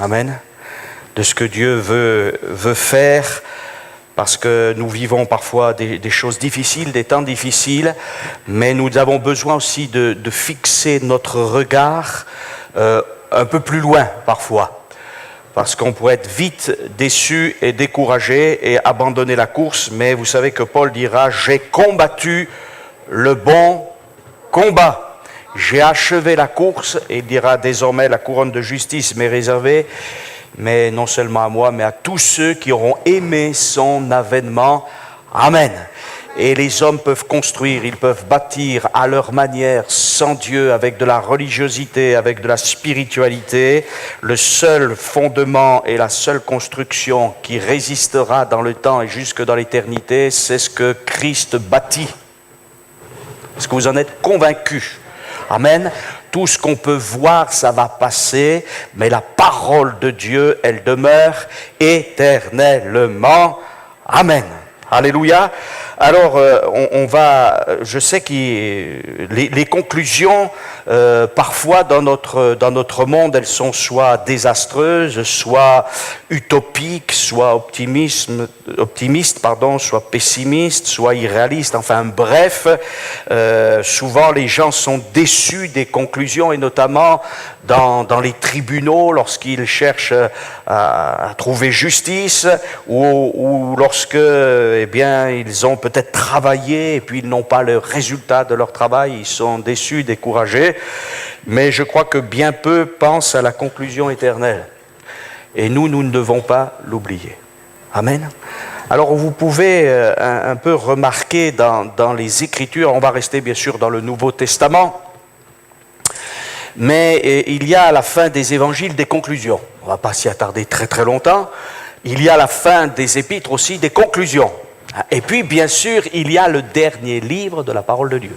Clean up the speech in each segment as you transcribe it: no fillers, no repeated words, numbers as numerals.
Amen. De ce que Dieu veut faire, parce que nous vivons parfois des choses difficiles, des temps difficiles, mais nous avons besoin aussi de fixer notre regard un peu plus loin parfois, parce qu'on pourrait être vite déçu et découragé et abandonner la course, mais vous savez que Paul dira « J'ai combattu le bon combat ». J'ai achevé la course, et il dira désormais la couronne de justice m'est réservée, mais non seulement à moi, mais à tous ceux qui auront aimé son avènement. Amen. Et les hommes peuvent construire, ils peuvent bâtir à leur manière, sans Dieu, avec de la religiosité, avec de la spiritualité. Le seul fondement et la seule construction qui résistera dans le temps et jusque dans l'éternité, c'est ce que Christ bâtit. Est-ce que vous en êtes convaincus? Amen. Tout ce qu'on peut voir, ça va passer, mais la parole de Dieu, elle demeure éternellement. Amen. Alléluia. Alors, je sais que les conclusions, parfois dans notre monde, elles sont soit désastreuses, soit utopiques, soit optimistes, soit pessimistes, soit irréalistes. Enfin, bref, souvent les gens sont déçus des conclusions, et notamment dans les tribunaux, lorsqu'ils cherchent à trouver justice, ou lorsque, ils ont peut-être travaillé et puis ils n'ont pas le résultat de leur travail, ils sont déçus, découragés. Mais je crois que bien peu pensent à la conclusion éternelle. Et nous ne devons pas l'oublier. Amen. Alors vous pouvez un peu remarquer dans les Écritures, on va rester bien sûr dans le Nouveau Testament, mais il y a à la fin des évangiles des conclusions. On ne va pas s'y attarder très très longtemps. Il y a à la fin des épîtres aussi des conclusions. Et puis, bien sûr, il y a le dernier livre de la parole de Dieu.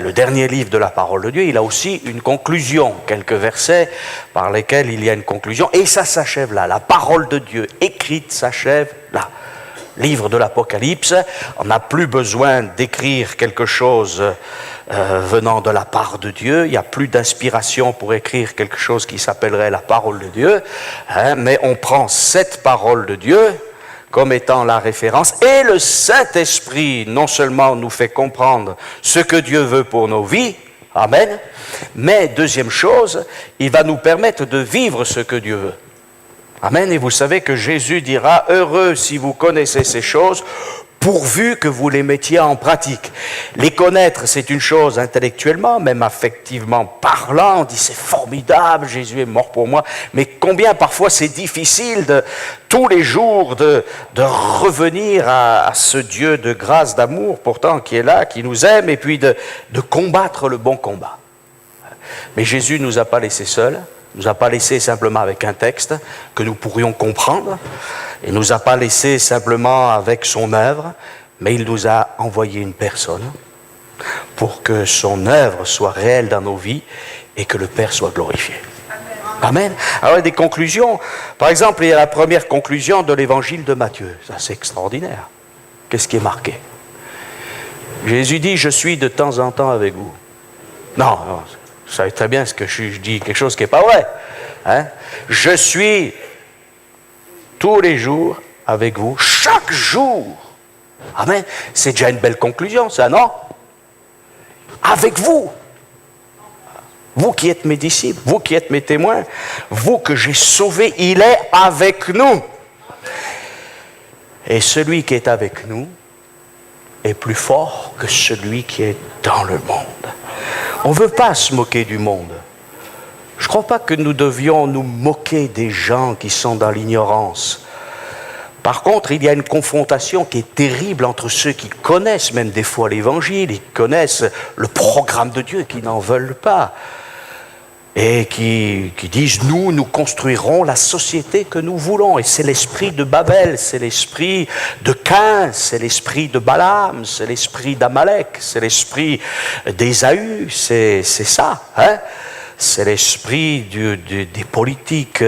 Le dernier livre de la parole de Dieu, il a aussi une conclusion, quelques versets par lesquels il y a une conclusion, et ça s'achève là. La parole de Dieu écrite s'achève là. Livre de l'Apocalypse, on n'a plus besoin d'écrire quelque chose venant de la part de Dieu, il n'y a plus d'inspiration pour écrire quelque chose qui s'appellerait la parole de Dieu, mais on prend cette parole de Dieu comme étant la référence, et le Saint-Esprit non seulement nous fait comprendre ce que Dieu veut pour nos vies, amen, mais deuxième chose, il va nous permettre de vivre ce que Dieu veut. Amen. Et vous savez que Jésus dira « Heureux si vous connaissez ces choses, pourvu que vous les mettiez en pratique. » Les connaître, c'est une chose intellectuellement, même affectivement parlant. On dit c'est formidable, Jésus est mort pour moi. Mais combien parfois c'est difficile tous les jours de revenir à ce Dieu de grâce, d'amour, pourtant qui est là, qui nous aime, et puis de combattre le bon combat. Mais Jésus ne nous a pas laissés seuls. Il ne nous a pas laissé simplement avec un texte que nous pourrions comprendre. Il ne nous a pas laissé simplement avec son œuvre, mais il nous a envoyé une personne pour que son œuvre soit réelle dans nos vies et que le Père soit glorifié. Amen. Alors il y a des conclusions. Par exemple, il y a la première conclusion de l'évangile de Matthieu. Ça, c'est extraordinaire. Qu'est-ce qui est marqué? Jésus dit, je suis de temps en temps avec vous. Non, vous savez très bien ce que je dis, quelque chose qui n'est pas vrai. Hein? Je suis tous les jours avec vous, chaque jour. Amen. C'est déjà une belle conclusion, ça, non? Avec vous. Vous qui êtes mes disciples, vous qui êtes mes témoins, vous que j'ai sauvés, il est avec nous. Et celui qui est avec nous est plus fort que celui qui est dans le monde. On ne veut pas se moquer du monde. Je ne crois pas que nous devions nous moquer des gens qui sont dans l'ignorance. Par contre, il y a une confrontation qui est terrible entre ceux qui connaissent même des fois l'Évangile, ils connaissent le programme de Dieu, qui n'en veulent pas. Et qui disent, nous construirons la société que nous voulons. Et c'est l'esprit de Babel, c'est l'esprit de Caïn, c'est l'esprit de Balaam, c'est l'esprit d'Amalek, c'est l'esprit d'Ésaü, c'est ça. Hein? C'est l'esprit des politiques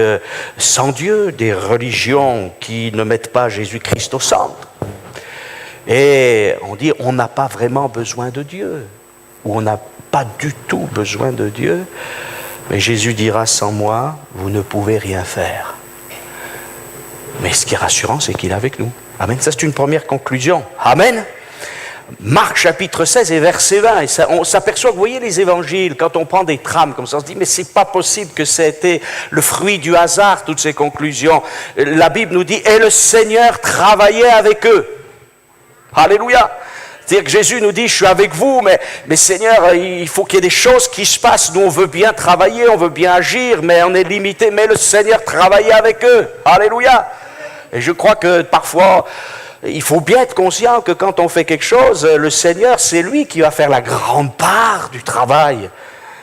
sans Dieu, des religions qui ne mettent pas Jésus-Christ au centre. Et on dit, on n'a pas vraiment besoin de Dieu, ou on n'a pas du tout besoin de Dieu. Mais Jésus dira, sans moi, vous ne pouvez rien faire. Mais ce qui est rassurant, c'est qu'il est avec nous. Amen. Ça, c'est une première conclusion. Amen. Marc chapitre 16 et verset 20, et ça, on s'aperçoit que, vous voyez les évangiles, quand on prend des trames comme ça, on se dit, mais c'est pas possible que ça ait été le fruit du hasard, toutes ces conclusions. La Bible nous dit, et le Seigneur travaillait avec eux. Alléluia. C'est-à-dire que Jésus nous dit, je suis avec vous, mais Seigneur, il faut qu'il y ait des choses qui se passent. Nous, on veut bien travailler, on veut bien agir, mais on est limité. Mais le Seigneur travaillait avec eux. Alléluia. Et je crois que parfois, il faut bien être conscient que quand on fait quelque chose, le Seigneur, c'est lui qui va faire la grande part du travail.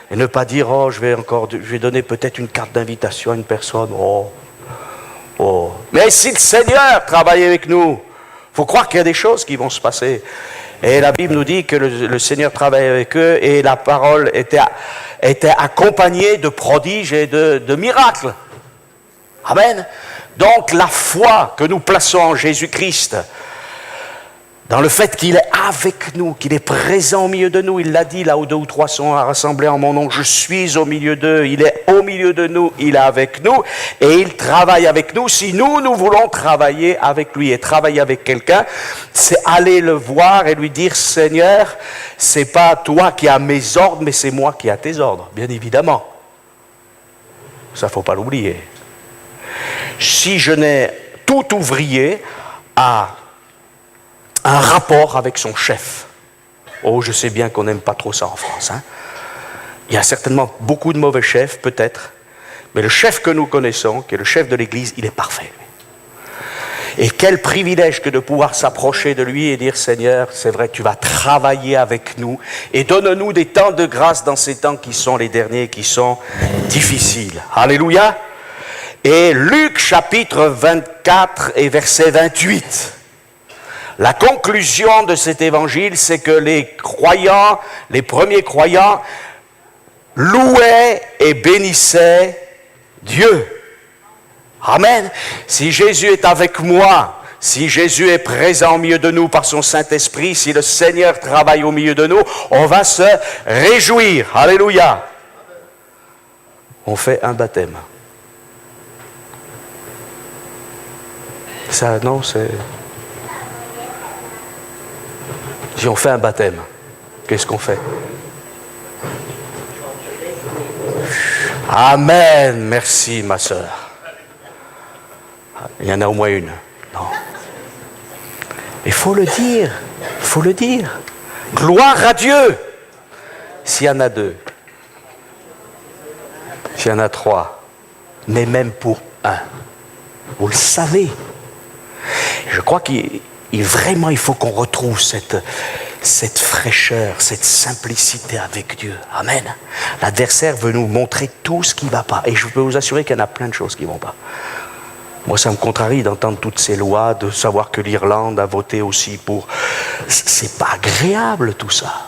Et ne pas dire, oh, je vais donner peut-être une carte d'invitation à une personne. Oh. Mais si le Seigneur travaille avec nous, il faut croire qu'il y a des choses qui vont se passer. Et la Bible nous dit que le Seigneur travaille avec eux et la parole était accompagnée de prodiges et de miracles. Amen. Donc la foi que nous plaçons en Jésus-Christ, dans le fait qu'il est avec nous, qu'il est présent au milieu de nous, il l'a dit là où 2 ou 3 sont rassemblés en mon nom, je suis au milieu d'eux, il est au milieu de nous, il est avec nous et il travaille avec nous. Si nous voulons travailler avec lui et travailler avec quelqu'un, c'est aller le voir et lui dire, Seigneur, c'est pas toi qui as mes ordres, mais c'est moi qui ai tes ordres, bien évidemment. Ça, faut pas l'oublier. Si je n'ai tout ouvrier a un rapport avec son chef. Oh, je sais bien qu'on n'aime pas trop ça en France. Hein. Il y a certainement beaucoup de mauvais chefs, peut-être, mais le chef que nous connaissons, qui est le chef de l'Église, il est parfait. Et quel privilège que de pouvoir s'approcher de lui et dire, Seigneur, c'est vrai que tu vas travailler avec nous et donne-nous des temps de grâce dans ces temps qui sont les derniers, qui sont difficiles. Alléluia. Et Luc chapitre 24 et verset 28. La conclusion de cet évangile, c'est que les croyants, les premiers croyants, louaient et bénissaient Dieu. Amen. Si Jésus est avec moi, si Jésus est présent au milieu de nous par son Saint-Esprit, si le Seigneur travaille au milieu de nous, on va se réjouir. Alléluia. On fait un baptême. Ça, non, c'est... Si on fait un baptême, qu'est-ce qu'on fait? Amen, merci ma sœur. Il y en a au moins une. Non. Il faut le dire, il faut le dire. Gloire à Dieu. S'il y en a 2, s'il y en a 3, mais même pour un, vous le savez. Je crois vraiment, il faut qu'on retrouve cette fraîcheur, cette simplicité avec Dieu. Amen. L'adversaire veut nous montrer tout ce qui ne va pas. Et je peux vous assurer qu'il y en a plein de choses qui ne vont pas. Moi, ça me contrarie d'entendre toutes ces lois, de savoir que l'Irlande a voté aussi pour... C'est pas agréable tout ça.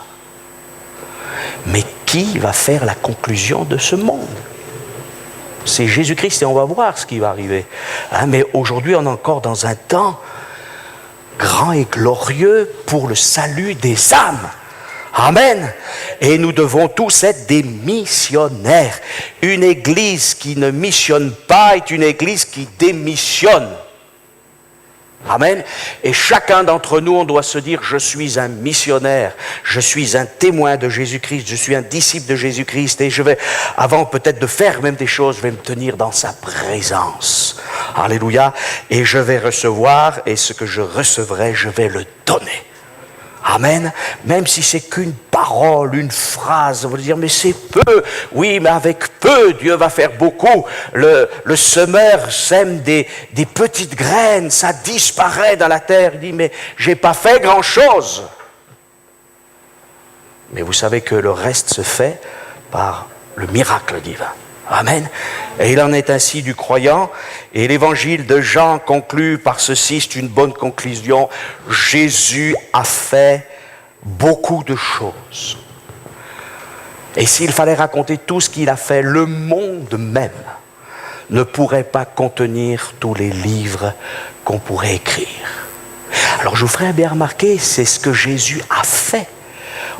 Mais qui va faire la conclusion de ce monde? C'est Jésus-Christ et on va voir ce qui va arriver. Hein, mais aujourd'hui, on est encore dans un temps grand et glorieux pour le salut des âmes. Amen. Et nous devons tous être des missionnaires. Une église qui ne missionne pas est une église qui démissionne. Amen. Et chacun d'entre nous, on doit se dire, je suis un missionnaire, je suis un témoin de Jésus-Christ, je suis un disciple de Jésus-Christ et je vais, avant peut-être de faire même des choses, je vais me tenir dans sa présence. Alléluia. Et je vais recevoir et ce que je recevrai, je vais le donner. Amen. Même si c'est qu'une parole, une phrase, vous allez dire, mais c'est peu. Oui, mais avec peu, Dieu va faire beaucoup. Le semeur sème des petites graines, ça disparaît dans la terre. Il dit, mais j'ai pas fait grand-chose. Mais vous savez que le reste se fait par le miracle divin. Amen. Et il en est ainsi du croyant. Et l'évangile de Jean conclut par ceci, c'est une bonne conclusion. Jésus a fait beaucoup de choses. Et s'il fallait raconter tout ce qu'il a fait, le monde même ne pourrait pas contenir tous les livres qu'on pourrait écrire. Alors je vous ferai bien remarquer, c'est ce que Jésus a fait.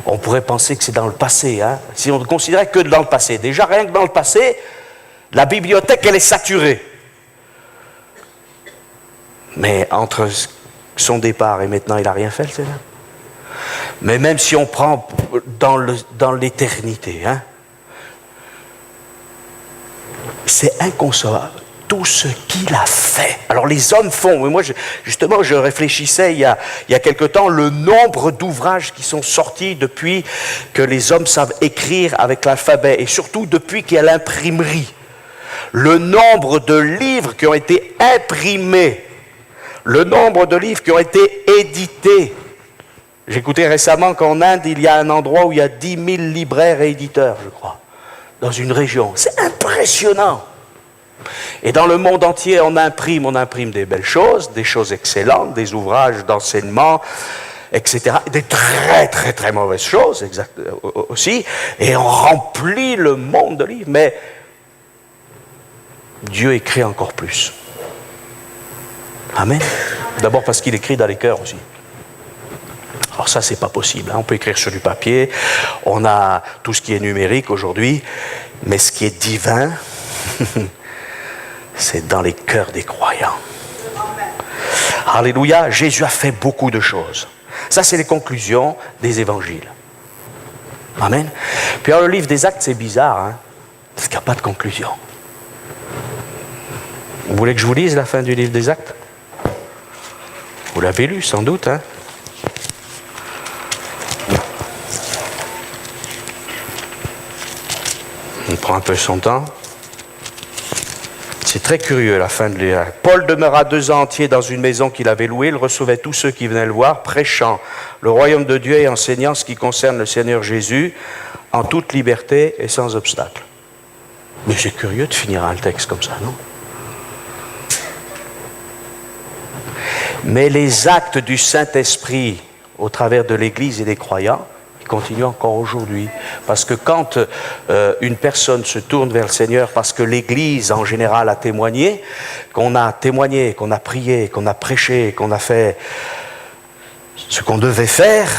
On pourrait penser que c'est dans le passé, hein, si on ne considérait que dans le passé. Déjà, rien que dans le passé, la bibliothèque, elle est saturée. Mais entre son départ et maintenant, il n'a rien fait, le Seigneur. Mais même si on prend dans l'éternité, hein, c'est inconcevable. Tout ce qu'il a fait. Alors les hommes font, mais moi justement je réfléchissais il y a quelque temps, le nombre d'ouvrages qui sont sortis depuis que les hommes savent écrire avec l'alphabet et surtout depuis qu'il y a l'imprimerie. Le nombre de livres qui ont été imprimés, le nombre de livres qui ont été édités. J'écoutais récemment qu'en Inde, il y a un endroit où il y a 10 000 libraires et éditeurs, je crois, dans une région. C'est impressionnant. Et dans le monde entier, on imprime des belles choses, des choses excellentes, des ouvrages d'enseignement, etc. Des très, très, très mauvaises choses aussi. Et on remplit le monde de livres. Mais Dieu écrit encore plus. Amen. D'abord parce qu'il écrit dans les cœurs aussi. Alors ça, c'est pas possible. Hein. On peut écrire sur du papier. On a tout ce qui est numérique aujourd'hui. Mais ce qui est divin... c'est dans les cœurs des croyants. Alléluia, Jésus a fait beaucoup de choses. Ça, c'est les conclusions des évangiles. Amen. Puis alors, le livre des Actes, c'est bizarre, hein, parce qu'il n'y a pas de conclusion. Vous voulez que je vous lise la fin du livre des Actes? Vous l'avez lu, sans doute, hein? On prend un peu son temps. C'est très curieux, la fin de l'Acte. Paul demeura 2 ans entiers dans une maison qu'il avait louée. Il recevait tous ceux qui venaient le voir, prêchant le royaume de Dieu et enseignant ce qui concerne le Seigneur Jésus en toute liberté et sans obstacle. Mais c'est curieux de finir un texte comme ça, non? Mais les actes du Saint-Esprit au travers de l'Église et des croyants, continue encore aujourd'hui. Parce que quand une personne se tourne vers le Seigneur, parce que l'Église en général a témoigné, qu'on a prié, qu'on a prêché, qu'on a fait ce qu'on devait faire,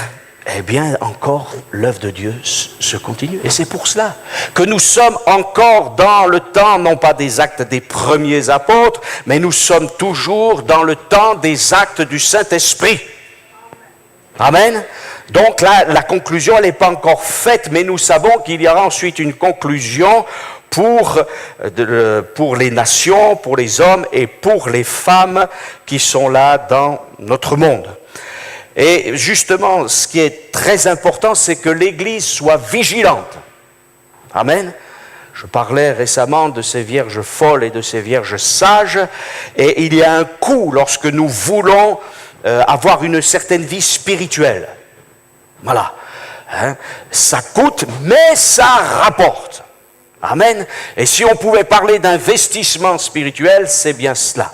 eh bien encore l'œuvre de Dieu se continue. Et c'est pour cela que nous sommes encore dans le temps, non pas des actes des premiers apôtres, mais nous sommes toujours dans le temps des actes du Saint-Esprit. Amen. Donc là, la conclusion, elle n'est pas encore faite, mais nous savons qu'il y aura ensuite une conclusion pour les nations, pour les hommes et pour les femmes qui sont là dans notre monde. Et justement, ce qui est très important, c'est que l'Église soit vigilante. Amen. Je parlais récemment de ces vierges folles et de ces vierges sages, et il y a un coût lorsque nous voulons avoir une certaine vie spirituelle. Voilà. Hein? Ça coûte, mais ça rapporte. Amen. Et si on pouvait parler d'investissement spirituel, c'est bien cela.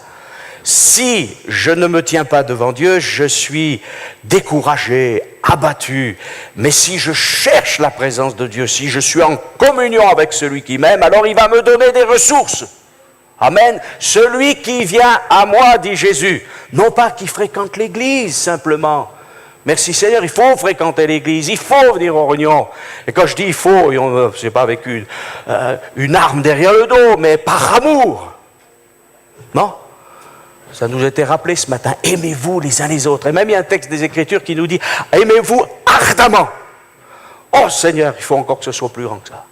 Si je ne me tiens pas devant Dieu, je suis découragé, abattu. Mais si je cherche la présence de Dieu, si je suis en communion avec celui qui m'aime, alors il va me donner des ressources. Amen. Celui qui vient à moi, dit Jésus, non pas qui fréquente l'église simplement. Merci Seigneur, il faut fréquenter l'église, il faut venir aux réunions. Et quand je dis il faut, c'est pas avec une arme derrière le dos, mais par amour. Non? Ça nous a été rappelé ce matin. Aimez-vous les uns les autres. Et même il y a un texte des Écritures qui nous dit aimez-vous ardemment. Oh Seigneur, il faut encore que ce soit plus grand que ça.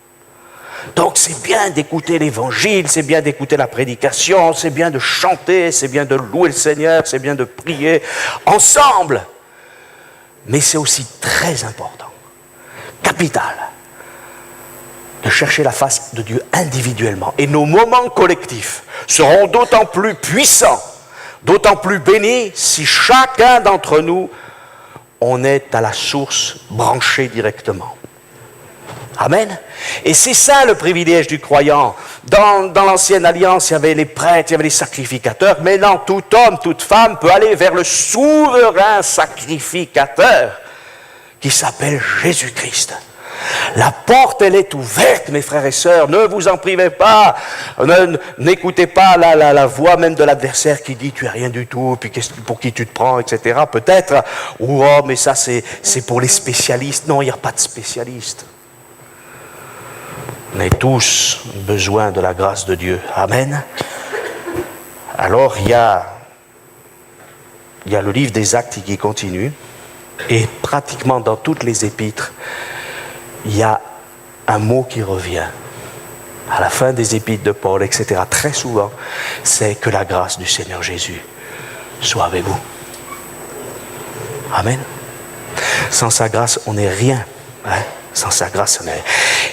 Donc c'est bien d'écouter l'évangile, c'est bien d'écouter la prédication, c'est bien de chanter, c'est bien de louer le Seigneur, c'est bien de prier ensemble. Mais c'est aussi très important, capital, de chercher la face de Dieu individuellement. Et nos moments collectifs seront d'autant plus puissants, d'autant plus bénis si chacun d'entre nous, on est à la source branchée directement. Amen. Et c'est ça le privilège du croyant. Dans l'ancienne alliance, il y avait les prêtres, il y avait les sacrificateurs. Maintenant, tout homme, toute femme peut aller vers le souverain sacrificateur qui s'appelle Jésus-Christ. La porte, elle est ouverte, mes frères et sœurs. Ne vous en privez pas. N'écoutez pas la voix même de l'adversaire qui dit tu es rien du tout, puis pour qui tu te prends, etc. Peut-être. Ou oh, mais ça c'est pour les spécialistes. Non, il n'y a pas de spécialistes. On a tous besoin de la grâce de Dieu. Amen. Alors il y a le livre des Actes qui continue. Et pratiquement dans toutes les épîtres, il y a un mot qui revient. À la fin des épîtres de Paul, etc. Très souvent, c'est que la grâce du Seigneur Jésus soit avec vous. Amen. Sans sa grâce, on n'est rien. Hein? Sans sa grâce, on est...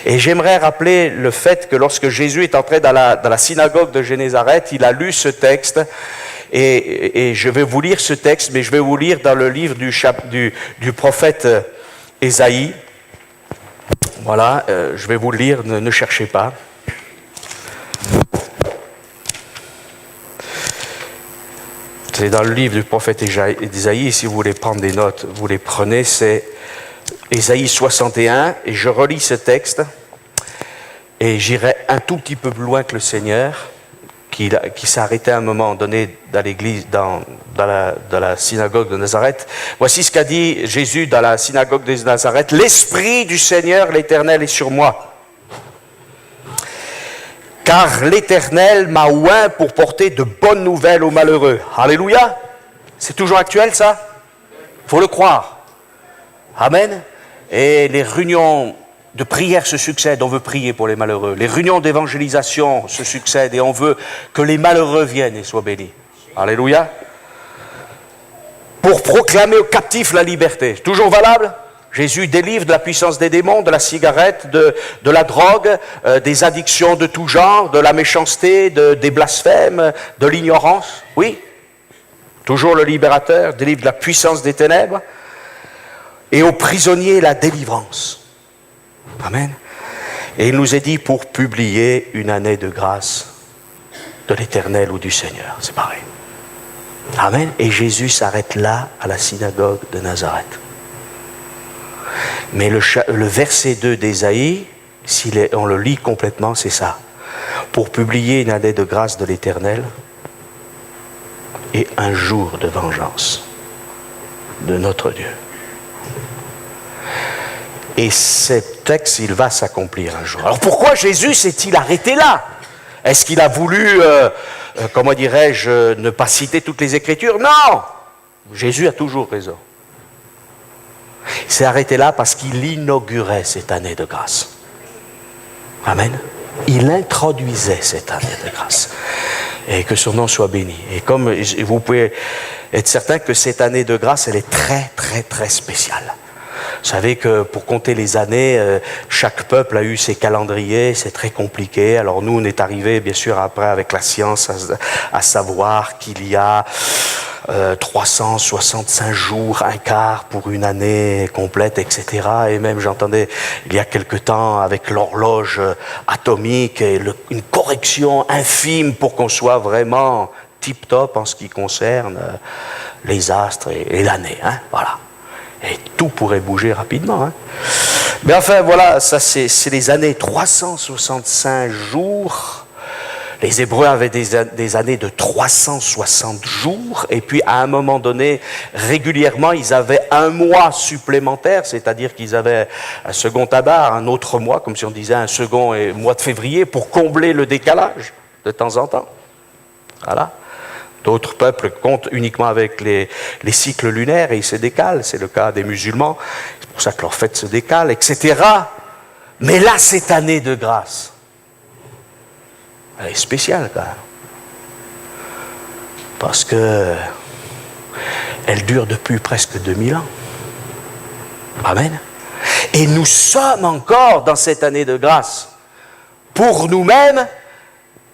Et j'aimerais rappeler le fait que lorsque Jésus est entré dans la synagogue de Génézareth, il a lu ce texte. Et je vais vous lire ce texte, mais je vais vous lire dans le livre du prophète Ésaïe. Voilà, je vais vous le lire, ne cherchez pas. C'est dans le livre du prophète Ésaïe, si vous voulez prendre des notes, vous les prenez, c'est Ésaïe 61, et je relis ce texte, et j'irai un tout petit peu plus loin que le Seigneur, qui s'est arrêté à un moment donné dans l'église, dans la synagogue de Nazareth. Voici ce qu'a dit Jésus dans la synagogue de Nazareth. « L'Esprit du Seigneur, l'Éternel, est sur moi. Car l'Éternel m'a oint pour porter de bonnes nouvelles aux malheureux. » Alléluia. C'est toujours actuel, ça? Il faut le croire. Amen. Et les réunions de prière se succèdent, on veut prier pour les malheureux. Les réunions d'évangélisation se succèdent et on veut que les malheureux viennent et soient bénis. Alléluia. Pour proclamer aux captifs la liberté. Toujours valable? Jésus délivre de la puissance des démons, de la cigarette, de la drogue, des addictions de tout genre, de la méchanceté, des blasphèmes, de l'ignorance. Oui. Toujours le libérateur délivre de la puissance des ténèbres. Et aux prisonniers la délivrance. Amen. Et il nous est dit pour publier une année de grâce de l'Éternel ou du Seigneur. C'est pareil. Amen. Et Jésus s'arrête là, à la synagogue de Nazareth. Mais le verset 2 d'Ésaïe, si on le lit complètement, c'est ça. Pour publier une année de grâce de l'Éternel et un jour de vengeance de notre Dieu. Et ce texte, il va s'accomplir un jour. Alors pourquoi Jésus s'est-il arrêté là? Est-ce qu'il a voulu, comment dirais-je, ne pas citer toutes les Écritures? Non! Jésus a toujours raison. Il s'est arrêté là parce qu'il inaugurait cette année de grâce. Amen. Il introduisait cette année de grâce. Et que son nom soit béni. Et comme vous pouvez être certain que cette année de grâce, elle est très, très, très spéciale. Vous savez que pour compter les années, chaque peuple a eu ses calendriers, c'est très compliqué. Alors nous, on est arrivé bien sûr après avec la science à savoir qu'il y a 365 jours, un quart pour une année complète, etc. Et même j'entendais il y a quelque temps avec l'horloge atomique et une correction infime pour qu'on soit vraiment tip-top en ce qui concerne les astres et l'année. Hein, voilà. Et tout pourrait bouger rapidement. Hein. Mais enfin, voilà, ça c'est les années 365 jours. Les Hébreux avaient des années de 360 jours. Et puis, à un moment donné, régulièrement, ils avaient un mois supplémentaire. C'est-à-dire qu'ils avaient un second tabac, un autre mois, comme si on disait un second mois de février, pour combler le décalage de temps en temps. Voilà. D'autres peuples comptent uniquement avec les cycles lunaires et ils se décalent. C'est le cas des musulmans. C'est pour ça que leur fête se décale, etc. Mais là, cette année de grâce, elle est spéciale quand même. Parce que elle dure depuis presque 2000 ans. Amen. Et nous sommes encore dans cette année de grâce. Pour nous-mêmes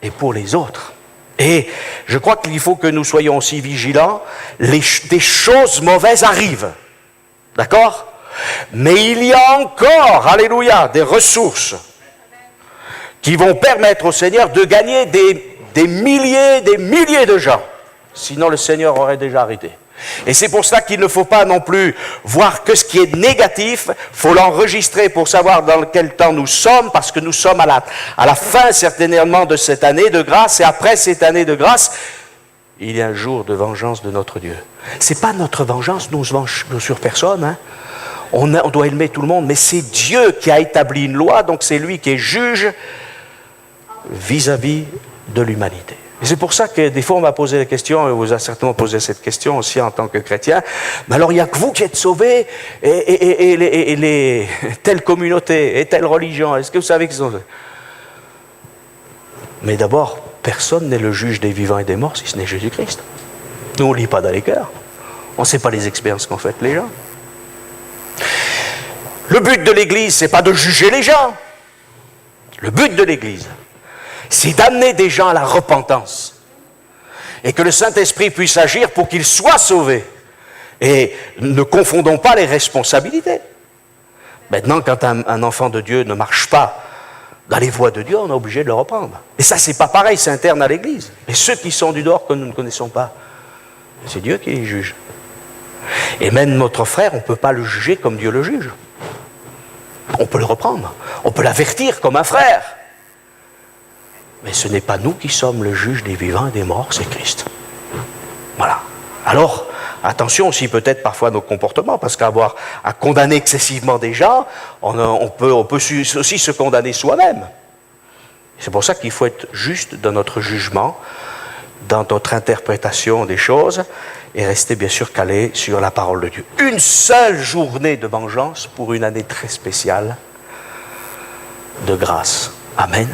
et pour les autres. Et je crois qu'il faut que nous soyons aussi vigilants. Des choses mauvaises arrivent. D'accord? Mais il y a encore, alléluia, des ressources qui vont permettre au Seigneur de gagner des milliers de gens. Sinon, le Seigneur aurait déjà arrêté. Et c'est pour cela qu'il ne faut pas non plus voir que ce qui est négatif, il faut l'enregistrer pour savoir dans quel temps nous sommes, parce que nous sommes à la fin certainement de cette année de grâce, et après cette année de grâce, il y a un jour de vengeance de notre Dieu. Ce n'est pas notre vengeance, nous venge sur personne, hein. On doit aimer tout le monde, mais c'est Dieu qui a établi une loi, donc c'est lui qui est juge vis-à-vis de l'humanité. Et c'est pour ça que des fois on m'a posé la question, et on vous a certainement posé cette question aussi en tant que chrétien, mais alors il n'y a que vous qui êtes sauvés, et les telle communauté, et telle religion, est-ce que vous savez qu'ils sont... Mais d'abord, personne n'est le juge des vivants et des morts si ce n'est Jésus-Christ. Nous on ne lit pas dans les cœurs, on ne sait pas les expériences qu'ont faites les gens. Le but de l'Église, ce n'est pas de juger les gens. Le but de l'Église, c'est d'amener des gens à la repentance. Et que le Saint-Esprit puisse agir pour qu'ils soient sauvés. Et ne confondons pas les responsabilités. Maintenant, quand un enfant de Dieu ne marche pas dans les voies de Dieu, on est obligé de le reprendre. Et ça, c'est pas pareil, c'est interne à l'Église. Et ceux qui sont du dehors que nous ne connaissons pas, c'est Dieu qui les juge. Et même notre frère, on ne peut pas le juger comme Dieu le juge. On peut le reprendre, on peut l'avertir comme un frère. Mais ce n'est pas nous qui sommes le juge des vivants et des morts, c'est Christ. Voilà. Alors, attention aussi peut-être parfois à nos comportements, parce qu'avoir à condamner excessivement des gens, on peut aussi se condamner soi-même. C'est pour ça qu'il faut être juste dans notre jugement, dans notre interprétation des choses, et rester bien sûr calé sur la parole de Dieu. Une seule journée de vengeance pour une année très spéciale de grâce. Amen.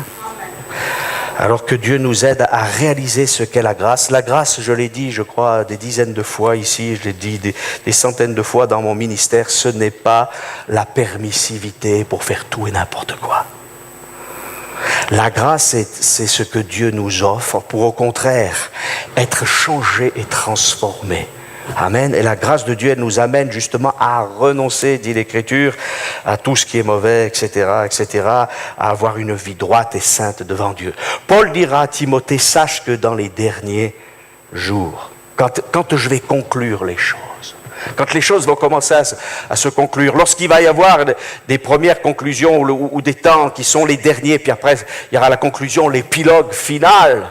Alors que Dieu nous aide à réaliser ce qu'est la grâce. La grâce, je l'ai dit, je crois, des dizaines de fois ici, je l'ai dit des centaines de fois dans mon ministère, ce n'est pas la permissivité pour faire tout et n'importe quoi. La grâce, c'est ce que Dieu nous offre pour, au contraire, être changé et transformé. Amen. Et la grâce de Dieu, elle nous amène justement à renoncer, dit l'Écriture, à tout ce qui est mauvais, etc., à avoir une vie droite et sainte devant Dieu. Paul dira à Timothée, sache que dans les derniers jours, quand je vais conclure les choses, quand les choses vont commencer à se conclure, lorsqu'il va y avoir des premières conclusions ou des temps qui sont les derniers, puis après il y aura la conclusion, l'épilogue final,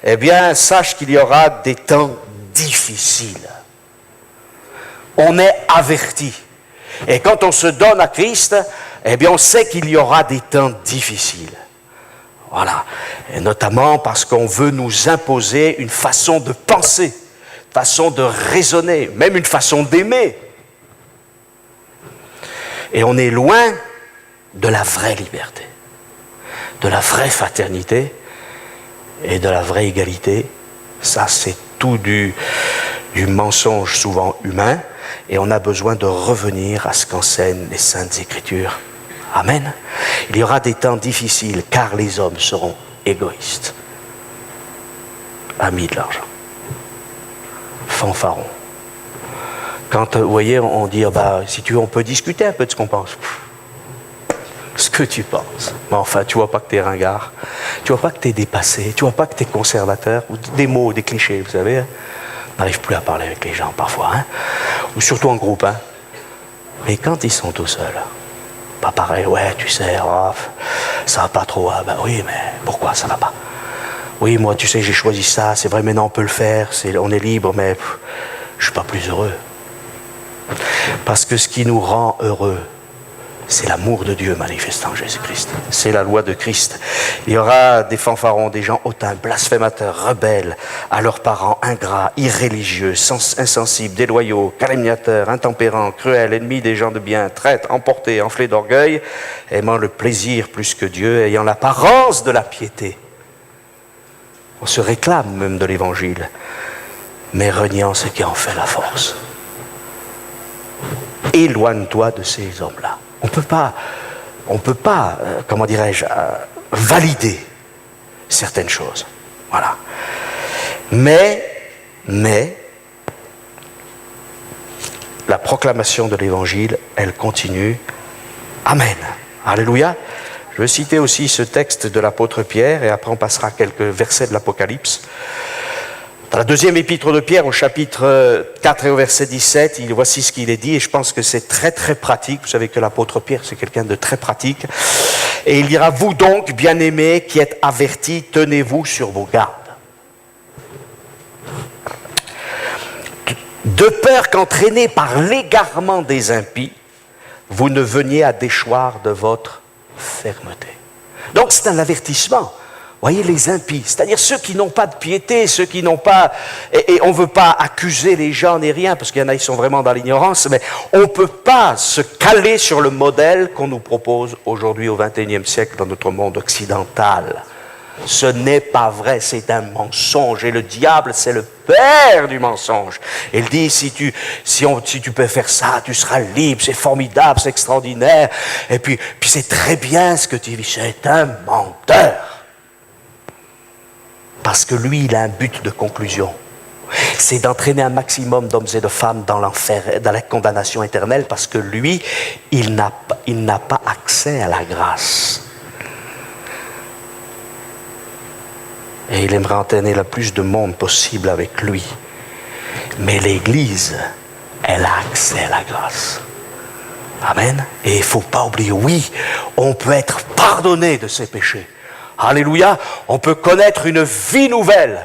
eh bien, sache qu'il y aura des temps difficiles. On est averti. Et quand on se donne à Christ, eh bien, on sait qu'il y aura des temps difficiles. Voilà. Et notamment parce qu'on veut nous imposer une façon de penser, façon de raisonner, même une façon d'aimer. Et on est loin de la vraie liberté, de la vraie fraternité et de la vraie égalité. Ça, c'est tout du mensonge souvent humain, et on a besoin de revenir à ce qu'enseignent les Saintes Écritures. Amen. Il y aura des temps difficiles, car les hommes seront égoïstes, amis de l'argent, fanfarons. Quand, vous voyez, on dit, si tu veux, on peut discuter un peu de ce qu'on pense. Ce que tu penses. Mais enfin, tu vois pas que tu es ringard, tu vois pas que tu es dépassé, tu vois pas que tu es conservateur, ou des mots, des clichés, vous savez. Hein? On n'arrive plus à parler avec les gens parfois, hein? Ou surtout en groupe. Hein? Mais quand ils sont tout seuls, pas pareil, ouais, tu sais, ça va pas trop. Ben oui, mais pourquoi ça va pas? Oui, moi, tu sais, j'ai choisi ça, c'est vrai, maintenant on peut le faire, on est libre, mais je suis pas plus heureux. Parce que ce qui nous rend heureux, c'est l'amour de Dieu manifesté en Jésus-Christ. C'est la loi de Christ. Il y aura des fanfarons, des gens hautains, blasphémateurs, rebelles, à leurs parents, ingrats, irréligieux, insensibles, déloyaux, calomniateurs, intempérants, cruels, ennemis des gens de bien, traîtres, emportés, enflés d'orgueil, aimant le plaisir plus que Dieu, ayant l'apparence de la piété. On se réclame même de l'Évangile, mais reniant ce qui en fait la force. Éloigne-toi de ces hommes-là. On peut pas, comment dirais-je, valider certaines choses. Voilà. Mais, la proclamation de l'Évangile, elle continue. Amen. Alléluia. Je veux citer aussi ce texte de l'apôtre Pierre, et après on passera à quelques versets de l'Apocalypse. Dans la deuxième épître de Pierre, au chapitre 4 et au verset 17, voici ce qu'il est dit, et je pense que c'est très très pratique. Vous savez que l'apôtre Pierre, c'est quelqu'un de très pratique. Et il dira, vous donc, bien-aimés, qui êtes avertis, tenez-vous sur vos gardes. De peur qu'entraînés par l'égarement des impies, vous ne veniez à déchoir de votre fermeté. Donc c'est un avertissement. Voyez les impies, c'est-à-dire ceux qui n'ont pas de piété, ceux qui n'ont pas... Et on ne veut pas accuser les gens ni rien, parce qu'il y en a qui sont vraiment dans l'ignorance, mais on ne peut pas se caler sur le modèle qu'on nous propose aujourd'hui au XXIe siècle dans notre monde occidental. Ce n'est pas vrai, c'est un mensonge. Et le diable, c'est le père du mensonge. Et il dit, si tu peux faire ça, tu seras libre, c'est formidable, c'est extraordinaire. Et puis c'est très bien ce que tu dis, c'est un menteur. Parce que lui, il a un but de conclusion. C'est d'entraîner un maximum d'hommes et de femmes dans l'enfer, dans la condamnation éternelle, parce que lui, il n'a pas accès à la grâce. Et il aimerait entraîner le plus de monde possible avec lui. Mais l'Église, elle a accès à la grâce. Amen. Et il ne faut pas oublier, oui, on peut être pardonné de ses péchés. Alléluia, on peut connaître une vie nouvelle.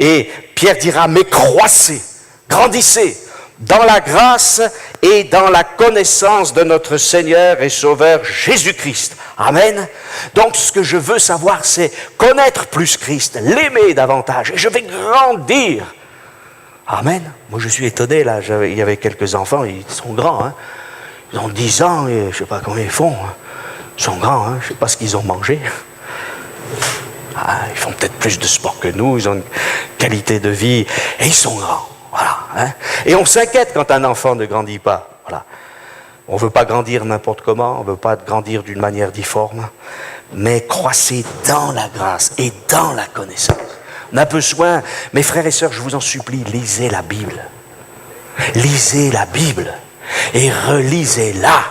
Et Pierre dira, mais croissez, grandissez dans la grâce et dans la connaissance de notre Seigneur et Sauveur Jésus-Christ. Amen. Donc ce que je veux savoir, c'est connaître plus Christ, l'aimer davantage, et je vais grandir. Amen. Moi je suis étonné, là, il y avait quelques enfants, ils sont grands, hein. Ils ont 10 ans, et je ne sais pas combien ils font. Hein. Ils sont grands, hein. Je ne sais pas ce qu'ils ont mangé. Ils font peut-être plus de sport que nous, ils ont une qualité de vie, et ils sont grands. Voilà, hein. Et on s'inquiète quand un enfant ne grandit pas. Voilà. On ne veut pas grandir n'importe comment, on ne veut pas grandir d'une manière difforme, mais croissez dans la grâce et dans la connaissance. On a besoin, mes frères et sœurs, je vous en supplie, lisez la Bible. Lisez la Bible et relisez-la.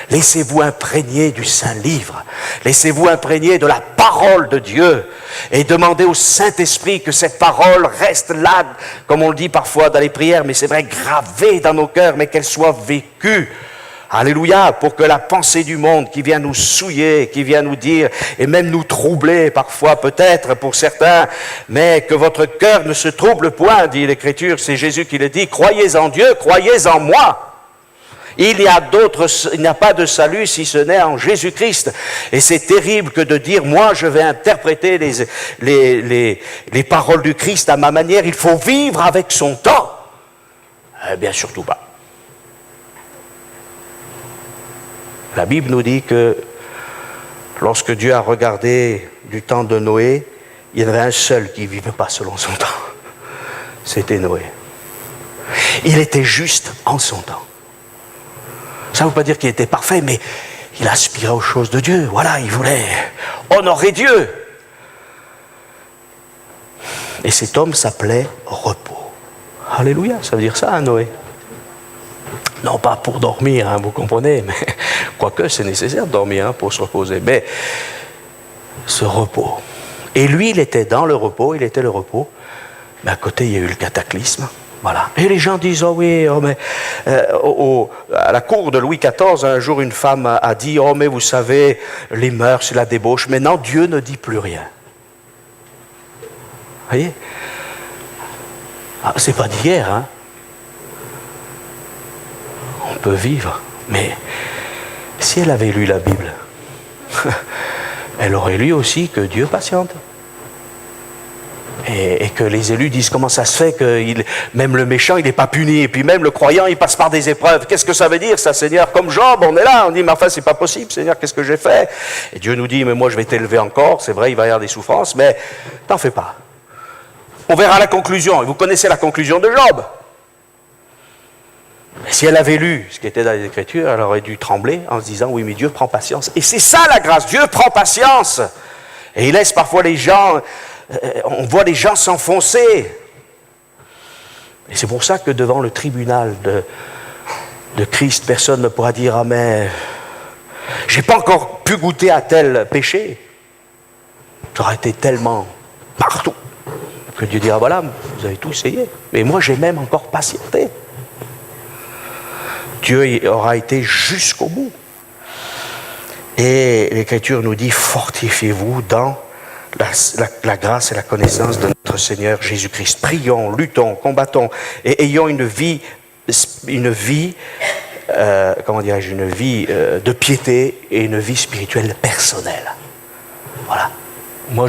Laissez-vous imprégner du Saint-Livre. Laissez-vous imprégner de la parole de Dieu. Et demandez au Saint-Esprit que cette parole reste là, comme on le dit parfois dans les prières, mais c'est vrai, gravée dans nos cœurs, mais qu'elle soit vécue. Alléluia, pour que la pensée du monde qui vient nous souiller, qui vient nous dire, et même nous troubler parfois peut-être pour certains, mais que votre cœur ne se trouble point, dit l'Écriture, c'est Jésus qui le dit, croyez en Dieu, croyez en moi. Il n'y a pas de salut si ce n'est en Jésus-Christ. Et c'est terrible que de dire, moi je vais interpréter les paroles du Christ à ma manière, il faut vivre avec son temps. Eh bien, surtout pas. La Bible nous dit que lorsque Dieu a regardé du temps de Noé, il y en avait un seul qui ne vivait pas selon son temps. C'était Noé. Il était juste en son temps. Ça ne veut pas dire qu'il était parfait, mais il aspirait aux choses de Dieu. Voilà, il voulait honorer Dieu. Et cet homme s'appelait repos. Alléluia, ça veut dire ça, hein, Noé. Non pas pour dormir, hein, vous comprenez, mais quoique c'est nécessaire de dormir, hein, pour se reposer. Mais ce repos. Et lui, il était dans le repos, il était le repos. Mais à côté, il y a eu le cataclysme. Voilà. Et les gens disent, oh oui, oh mais, à la cour de Louis XIV, un jour, une femme a dit, oh mais vous savez, les mœurs, la débauche. Maintenant, Dieu ne dit plus rien. Vous voyez? C'est pas d'hier, hein. On peut vivre, mais si elle avait lu la Bible, elle aurait lu aussi que Dieu patiente. Et que les élus disent comment ça se fait que même le méchant il n'est pas puni, et puis même le croyant il passe par des épreuves. Qu'est-ce que ça veut dire ça, Seigneur? Comme Job, on est là, on dit mais enfin c'est pas possible, Seigneur, qu'est-ce que j'ai fait? Et Dieu nous dit mais moi je vais t'élever encore, c'est vrai il va y avoir des souffrances, mais t'en fais pas. On verra la conclusion, et vous connaissez la conclusion de Job. Et si elle avait lu ce qui était dans les Écritures, elle aurait dû trembler en se disant oui mais Dieu prend patience. Et c'est ça la grâce, Dieu prend patience. Et il laisse parfois les gens... on voit les gens s'enfoncer. Et c'est pour ça que devant le tribunal de Christ, personne ne pourra dire « Ah mais, j'ai pas encore pu goûter à tel péché. » Ça aurait été tellement partout. Que Dieu dira, voilà, vous avez tout essayé. Mais moi, j'ai même encore patienté. Dieu aura été jusqu'au bout. Et l'Écriture nous dit, fortifiez-vous dans la grâce et la connaissance de notre Seigneur Jésus-Christ. Prions, luttons, combattons et ayons une vie de piété et une vie spirituelle personnelle. Voilà. Moi,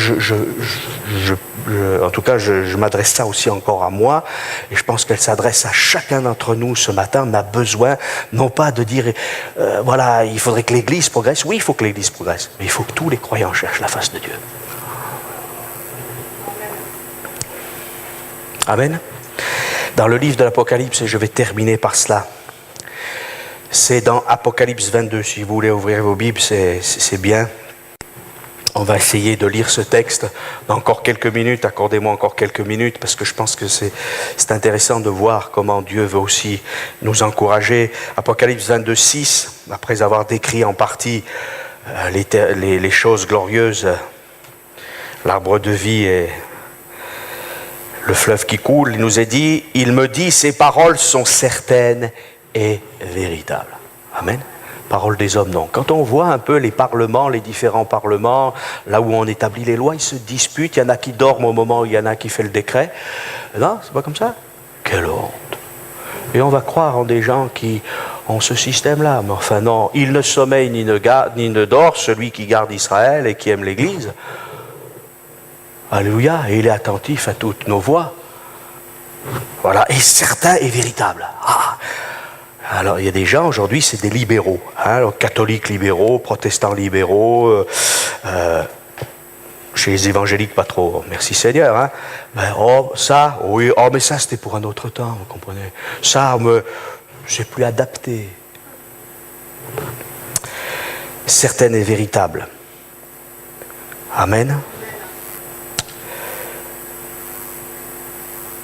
en tout cas, je m'adresse ça aussi encore à moi, et je pense qu'elle s'adresse à chacun d'entre nous ce matin. On a besoin, non pas de dire, voilà, il faudrait que l'Église progresse. Oui, il faut que l'Église progresse, mais il faut que tous les croyants cherchent la face de Dieu. Amen. Dans le livre de l'Apocalypse, et je vais terminer par cela, c'est dans Apocalypse 22, si vous voulez ouvrir vos Bibles, c'est bien. On va essayer de lire ce texte dans encore quelques minutes. Accordez-moi encore quelques minutes parce que je pense que c'est intéressant de voir comment Dieu veut aussi nous encourager. Apocalypse 22, 6, après avoir décrit en partie les choses glorieuses, l'arbre de vie et le fleuve qui coule, il nous est dit, il me dit, ces paroles sont certaines et véritables. Amen. Parole des hommes, non. Quand on voit un peu les parlements, les différents parlements, là où on établit les lois, ils se disputent. Il y en a qui dorment au moment où il y en a qui fait le décret. Non, c'est pas comme ça. Quelle honte. Et on va croire en des gens qui ont ce système-là. Mais enfin non, il ne sommeille ni ne dort, celui qui garde Israël et qui aime l'Église. Alléluia. Et il est attentif à toutes nos voix. Voilà. Et certain et véritable. Ah. Alors, il y a des gens, aujourd'hui, c'est des libéraux. Hein, catholiques libéraux, protestants libéraux, chez les évangéliques, pas trop. Merci Seigneur. Hein. Ben, ça, oui, mais ça, c'était pour un autre temps, vous comprenez. Ça, c'est plus adapté. Certaine et véritable. Amen.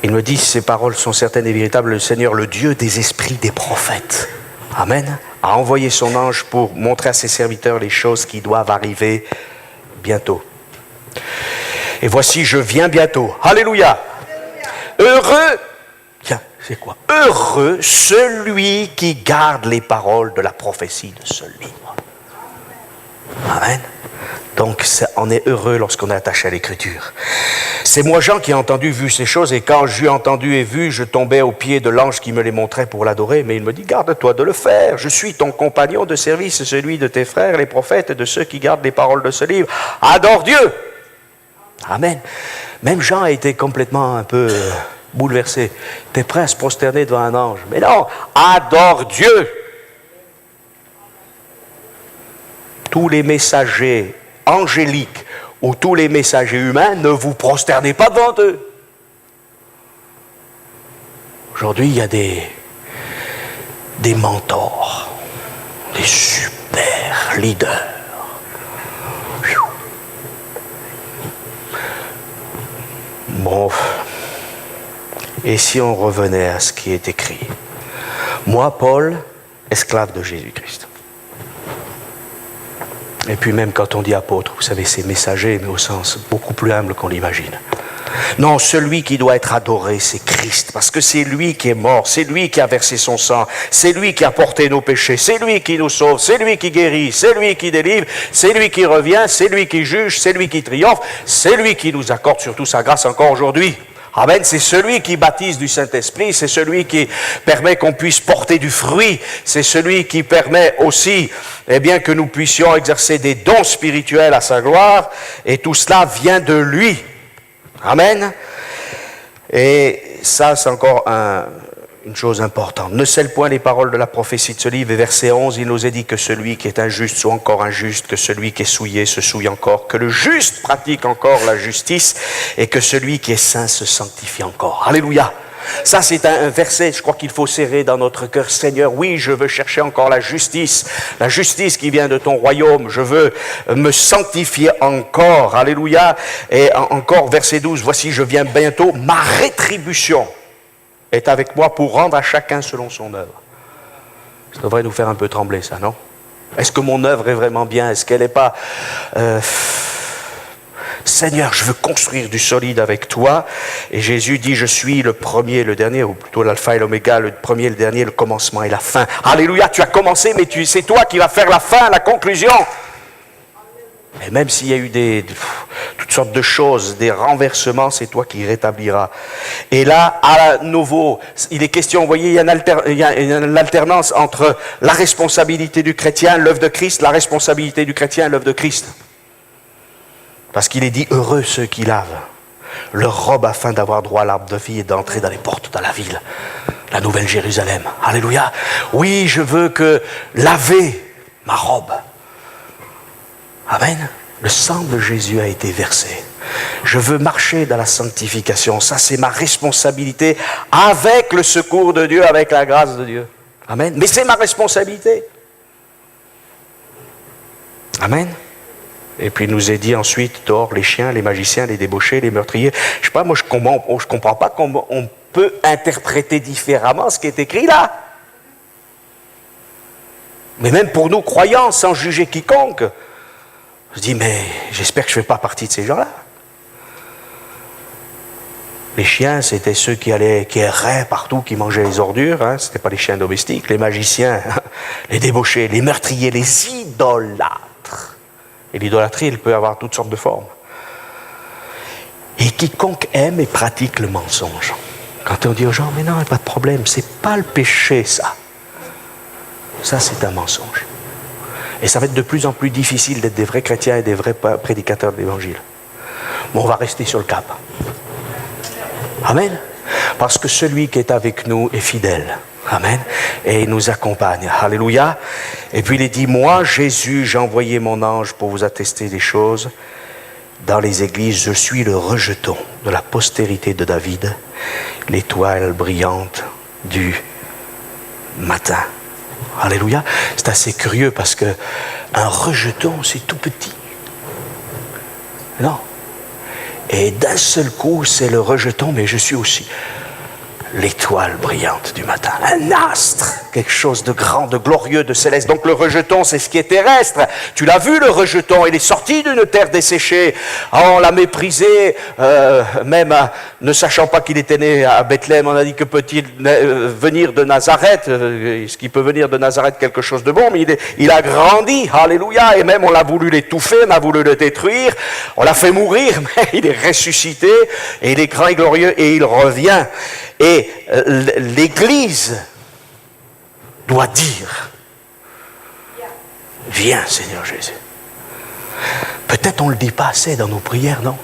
Il me dit, ces paroles sont certaines et véritables. Le Seigneur, le Dieu des esprits des prophètes, Amen, a envoyé son ange pour montrer à ses serviteurs les choses qui doivent arriver bientôt. Et voici, je viens bientôt. Alléluia. Heureux, tiens, c'est quoi? Heureux celui qui garde les paroles de la prophétie de ce livre. Amen. Donc, on est heureux lorsqu'on est attaché à l'Écriture. C'est moi, Jean, qui ai entendu, vu ces choses, et quand j'eus entendu et vu, je tombais aux pieds de l'ange qui me les montrait pour l'adorer. Mais il me dit, garde-toi de le faire. Je suis ton compagnon de service, celui de tes frères, les prophètes, et de ceux qui gardent les paroles de ce livre. Adore Dieu. Amen. Même Jean a été complètement un peu bouleversé. T'es prêt à se prosterner devant un ange. Mais non, adore Dieu. Tous les messagers angéliques ou tous les messagers humains, ne vous prosternez pas devant eux. Aujourd'hui, il y a des mentors, des super leaders. Bon, et si on revenait à ce qui est écrit? Moi, Paul, esclave de Jésus-Christ. Et puis même quand on dit apôtre, vous savez, c'est messager, mais au sens beaucoup plus humble qu'on l'imagine. Non, celui qui doit être adoré, c'est Christ, parce que c'est lui qui est mort, c'est lui qui a versé son sang, c'est lui qui a porté nos péchés, c'est lui qui nous sauve, c'est lui qui guérit, c'est lui qui délivre, c'est lui qui revient, c'est lui qui juge, c'est lui qui triomphe, c'est lui qui nous accorde surtout sa grâce encore aujourd'hui. Amen, c'est celui qui baptise du Saint-Esprit, c'est celui qui permet qu'on puisse porter du fruit, c'est celui qui permet aussi, eh bien, que nous puissions exercer des dons spirituels à sa gloire, et tout cela vient de lui. Amen. Et ça, c'est encore une chose importante. Ne scelle point les paroles de la prophétie de ce livre. Et verset 11, il nous est dit que celui qui est injuste soit encore injuste, que celui qui est souillé se souille encore, que le juste pratique encore la justice, et que celui qui est saint se sanctifie encore. Alléluia. Ça, c'est un verset, je crois qu'il faut serrer dans notre cœur. Seigneur, oui, je veux chercher encore la justice qui vient de ton royaume. Je veux me sanctifier encore. Alléluia. Et encore, verset 12, voici, je viens bientôt. Ma rétribution est avec moi pour rendre à chacun selon son œuvre. Ça devrait nous faire un peu trembler, ça, non? Est-ce que mon œuvre est vraiment bien? Est-ce qu'elle n'est pas... Seigneur, je veux construire du solide avec toi. Et Jésus dit, je suis le premier et le dernier, ou plutôt l'alpha et l'oméga, le premier et le dernier, le commencement et la fin. Alléluia, tu as commencé, mais c'est toi qui vas faire la fin, la conclusion. Et même s'il y a eu toutes sortes de choses, des renversements, c'est toi qui rétabliras. Et là, à nouveau, il est question, vous voyez, il y a une alternance entre la responsabilité du chrétien, l'œuvre de Christ, la responsabilité du chrétien, l'œuvre de Christ. Parce qu'il est dit, heureux ceux qui lavent leur robe afin d'avoir droit à l'arbre de vie et d'entrer dans les portes de la ville, la nouvelle Jérusalem. Alléluia. Oui, je veux laver ma robe. Amen. Le sang de Jésus a été versé. Je veux marcher dans la sanctification. Ça, c'est ma responsabilité avec le secours de Dieu, avec la grâce de Dieu. Amen. Mais c'est ma responsabilité. Amen. Et puis il nous est dit ensuite, dehors, les chiens, les magiciens, les débauchés, les meurtriers. Je sais pas, moi je comprends pas comment on peut interpréter différemment ce qui est écrit là. Mais même pour nous croyants, sans juger quiconque, je dis, mais j'espère que je ne fais pas partie de ces gens-là. Les chiens, c'était ceux qui erraient partout, qui mangeaient les ordures, hein, ce n'étaient pas les chiens domestiques. Les magiciens, les débauchés, les meurtriers, les idolâtres. Et l'idolâtrie, elle peut avoir toutes sortes de formes. Et quiconque aime et pratique le mensonge. Quand on dit aux gens, mais non, pas de problème, c'est pas le péché, ça. Ça, c'est un mensonge. Et ça va être de plus en plus difficile d'être des vrais chrétiens et des vrais prédicateurs de l'évangile. Mais on va rester sur le cap. Amen. Parce que celui qui est avec nous est fidèle. Amen. Et il nous accompagne. Alléluia. Et puis il est dit, moi, Jésus, j'ai envoyé mon ange pour vous attester des choses. Dans les églises, je suis le rejeton de la postérité de David, l'étoile brillante du matin. Alléluia. C'est assez curieux parce que un rejeton, c'est tout petit. Non. Et d'un seul coup, c'est le rejeton, mais je suis aussi l'étoile brillante du matin, un astre, quelque chose de grand, de glorieux, de céleste. Donc le rejeton, c'est ce qui est terrestre. Tu l'as vu, le rejeton, il est sorti d'une terre desséchée. On l'a méprisé, même ne sachant pas qu'il était né à Bethléem. On a dit que peut-il venir de Nazareth, est-ce qu'il peut venir de Nazareth quelque chose de bon, mais il a grandi, alléluia, et même on l'a voulu l'étouffer, on a voulu le détruire, on l'a fait mourir, mais il est ressuscité, et il est grand et glorieux, et il revient. Et l'Église doit dire, viens Seigneur Jésus. Peut-être on ne le dit pas assez dans nos prières, non?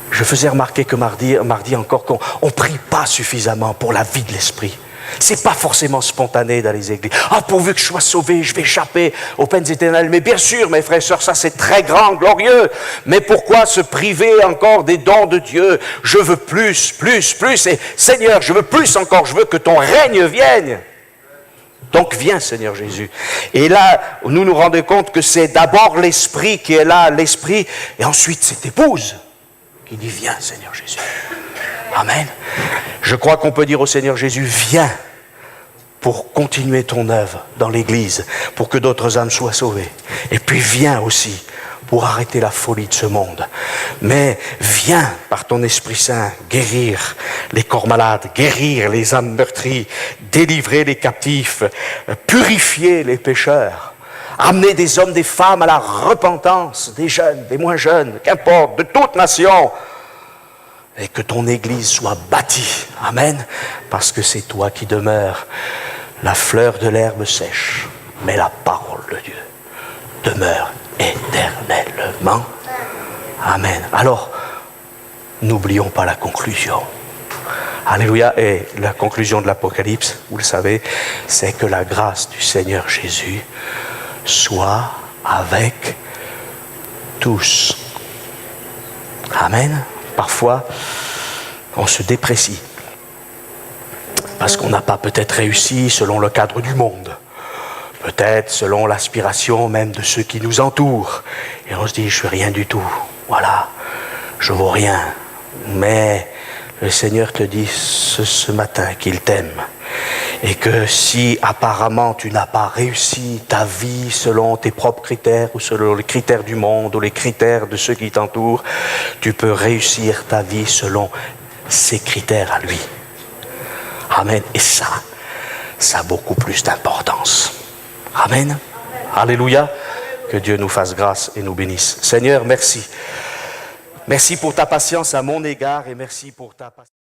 Je faisais remarquer que mardi encore, qu'on ne prie pas suffisamment pour la vie de l'esprit. C'est pas forcément spontané dans les églises. Ah, pourvu que je sois sauvé, je vais échapper aux peines éternelles. Mais bien sûr, mes frères et sœurs, ça c'est très grand, glorieux. Mais pourquoi se priver encore des dons de Dieu? Je veux plus. Et Seigneur, je veux plus encore. Je veux que ton règne vienne. Donc viens, Seigneur Jésus. Et là, nous nous rendons compte que c'est d'abord l'Esprit qui est là, l'Esprit, et ensuite cette épouse qui dit, viens, Seigneur Jésus. Amen. Je crois qu'on peut dire au Seigneur Jésus, viens pour continuer ton œuvre dans l'Église, pour que d'autres âmes soient sauvées. Et puis viens aussi pour arrêter la folie de ce monde. Mais viens par ton Esprit Saint guérir les corps malades, guérir les âmes meurtries, délivrer les captifs, purifier les pécheurs, amener des hommes, des femmes à la repentance, des jeunes, des moins jeunes, qu'importe, de toute nation. Et que ton Église soit bâtie. Amen. Parce que c'est toi qui demeures. La fleur de l'herbe sèche, mais la parole de Dieu demeure éternellement. Amen. Alors, n'oublions pas la conclusion. Alléluia. Et la conclusion de l'Apocalypse, vous le savez, c'est que la grâce du Seigneur Jésus soit avec tous. Amen. Parfois, on se déprécie parce qu'on n'a pas peut-être réussi selon le cadre du monde, peut-être selon l'aspiration même de ceux qui nous entourent. Et on se dit, je suis rien du tout, voilà, je vaux rien. Mais le Seigneur te dit ce matin qu'il t'aime Et que si apparemment tu n'as pas réussi ta vie selon tes propres critères ou selon les critères du monde ou les critères de ceux qui t'entourent, tu peux réussir ta vie selon ses critères à lui. Amen. Et ça a beaucoup plus d'importance. Amen. Alléluia. Que Dieu nous fasse grâce et nous bénisse. Seigneur, merci. Merci pour ta patience à mon égard et merci pour ta patience.